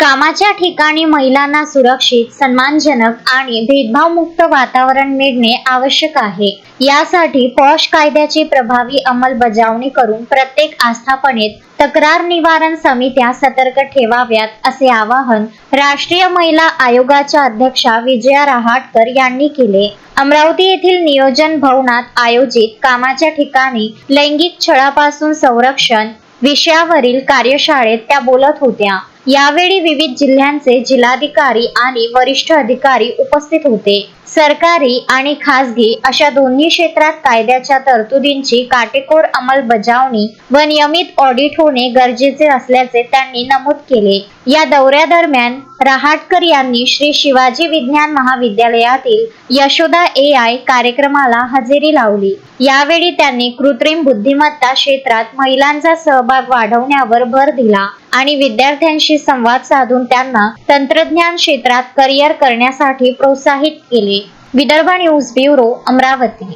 कामाच्या ठिकाणी महिलांना सुरक्षित, सन्मानजनक आणि भेदभावमुक्त वातावरण मिळणे आवश्यक आहे। यासाठी पॉश कायद्याची प्रभावी अंमलबजावणी करून प्रत्येक आस्थापनेत तक्रार निवारण समित्या सतर्क ठेवाव्यात, असे आवाहन राष्ट्रीय महिला आयोगाच्या अध्यक्षा विजया रहाटकर यांनी केले। अमरावती येथील नियोजन भवनात आयोजित कामाच्या ठिकाणी लैंगिक छळापासून संरक्षण विषयावरील कार्यशाळेत त्या बोलत होत्या। यावेळी विविध जिल्ह्यांचे जिल्हाधिकारी आणि वरिष्ठ अधिकारी उपस्थित होते। सरकारी आणि खासगी अशा दोन्ही क्षेत्रात कायद्याच्या तरतुदींची काटेकोर अंमलबजावणी व नियमित ऑडिट होणे गरजेचे असल्याचे त्यांनी नमूद केले। या दौऱ्यादरम्यान रहाटकर यांनी श्री शिवाजी विज्ञान महाविद्यालयातील यशोदा AI कार्यक्रमाला हजेरी लावली। यावेळी त्यांनी कृत्रिम बुद्धिमत्ता क्षेत्रात महिलांचा सहभाग वाढवण्यावर भर दिला आणि विद्यार्थ्यांशी संवाद साधून त्यांना तंत्रज्ञान क्षेत्रात करिअर करण्यासाठी प्रोत्साहित केले। Vidarbha news bureau, Amravati.